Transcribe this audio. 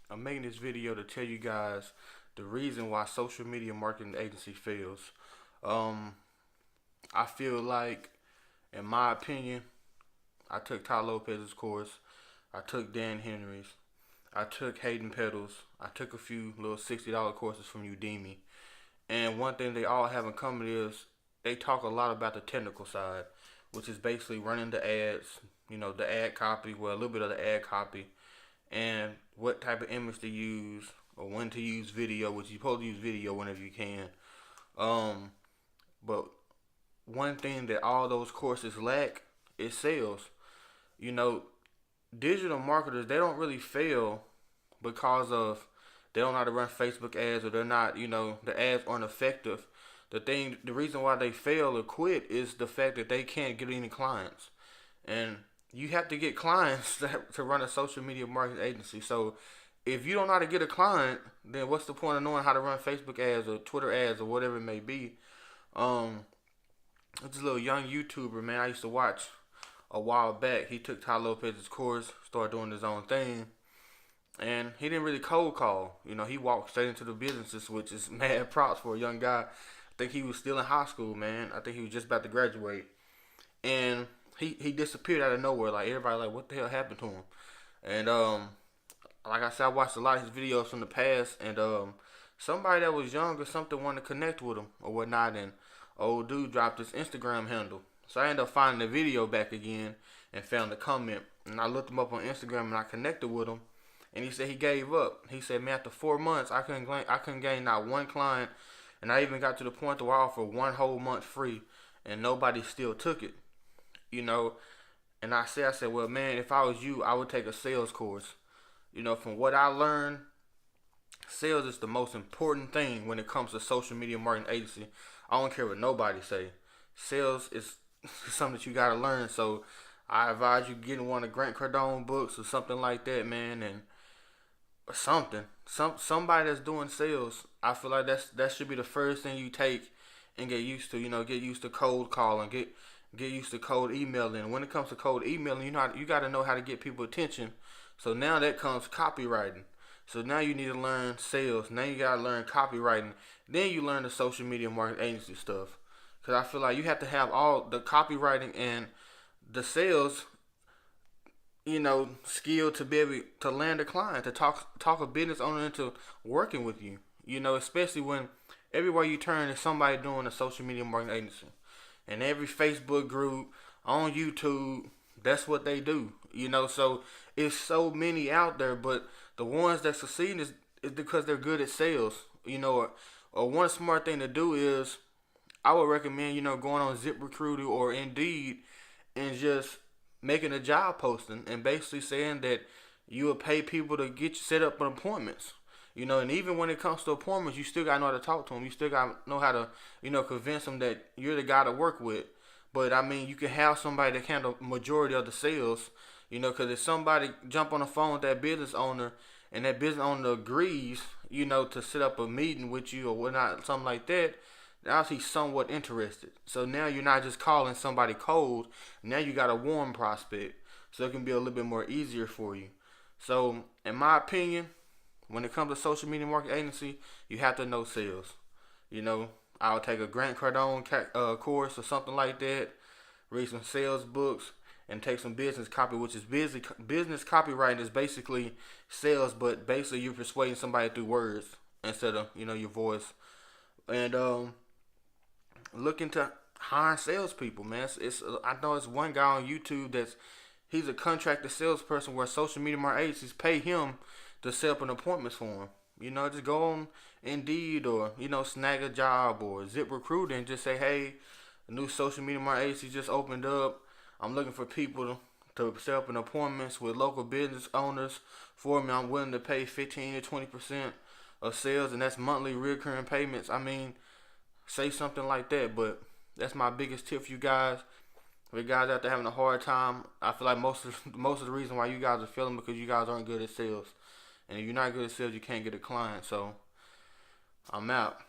I'm making this video to tell you guys the reason why social media marketing agency fails. Um, I feel like, in my opinion, I took Ty Lopez's course, I took Dan Henry's, I took Hayden Pedals, I took a few little $60 courses from Udemy, and one thing they all have in common is they talk a lot about the technical side, which is basically running the ads, the ad copy, well, a little bit of the ad copy, and what type of image to use or when to use video, which you're supposed to use video whenever you can. Um, but one thing that all those courses lack is sales. You know, digital marketers, they don't really fail because of they don't know how to run Facebook ads, or they're not, the ads aren't effective. The reason why they fail or quit is the fact that they can't get any clients. And you have to get clients to run a social media marketing agency. So if you don't know how to get a client, then what's the point of knowing how to run Facebook ads or Twitter ads or whatever it may be? Um, this little young YouTuber, man, I used to watch a while back. He took Ty Lopez's course, started doing his own thing, and he didn't really cold call. He walked straight into the businesses, which is mad props for a young guy. I think he was still in high school, man. I think he was just about to graduate, and he disappeared out of nowhere. Like, everybody, like, what the hell happened to him? And like I said, I watched a lot of his videos from the past, and somebody that was young or something wanted to connect with him or whatnot, and old dude dropped his Instagram handle. So I ended up finding the video back again and found the comment, and I looked him up on Instagram and I connected with him, and he said he gave up. He said, man, after 4 months, I couldn't gain not one client, and I even got to the point where I offered one whole month free, and nobody still took it. you know. And I said, well, man, if I was you, I would take a sales course. From what I learned, sales is the most important thing when it comes to social media marketing agency. I don't care what nobody say. Sales is something that you gotta learn. So I advise you getting one of Grant Cardone books or something like that, man, and or something. Somebody that's doing sales. I feel like that should be the first thing you take and get used to. Get used to cold calling, get used to cold emailing. And when it comes to cold emailing, you got to know how to get people attention. So now that comes copywriting. So now you need to learn sales. Now you got to learn copywriting. Then you learn the social media marketing agency stuff. Because I feel like you have to have all the copywriting and the sales, skill to be able to land a client, to talk a business owner into working with you. Especially when everywhere you turn is somebody doing a social media marketing agency. And every Facebook group, on YouTube, that's what they do. So it's so many out there, but the ones that succeed is because they're good at sales. Or one smart thing to do is I would recommend, going on ZipRecruiter or Indeed and just making a job posting and basically saying that you will pay people to get you set up on appointments. And even when it comes to appointments, you still gotta know how to talk to them. You still gotta know how to, convince them that you're the guy to work with. But I mean, you can have somebody that handle majority of the sales. Because if somebody jump on the phone with that business owner and that business owner agrees, to set up a meeting with you or whatnot, something like that, now he's somewhat interested. So now you're not just calling somebody cold. Now you got a warm prospect. So it can be a little bit more easier for you. So in my opinion, when it comes to social media marketing agency, you have to know sales. I'll take a Grant Cardone course or something like that, read some sales books, and take some business copy, which is business copywriting is basically sales, but basically you're persuading somebody through words instead of your voice. And look into hiring salespeople, man. I know it's one guy on YouTube he's a contracted salesperson where social media marketing agencies pay him to set up an appointments for him. Just go on Indeed or, snag a job or ZipRecruiter and just say, hey, a new social media marketing agency just opened up. I'm looking for people to set up an appointments with local business owners for me. I'm willing to pay 15 to 20% of sales, and that's monthly recurring payments. I mean, say something like that. But that's my biggest tip for you guys. For you guys out there having a hard time, I feel like most of the reason why you guys are failing because you guys aren't good at sales. And if you're not good at sales, you can't get a client. So I'm out.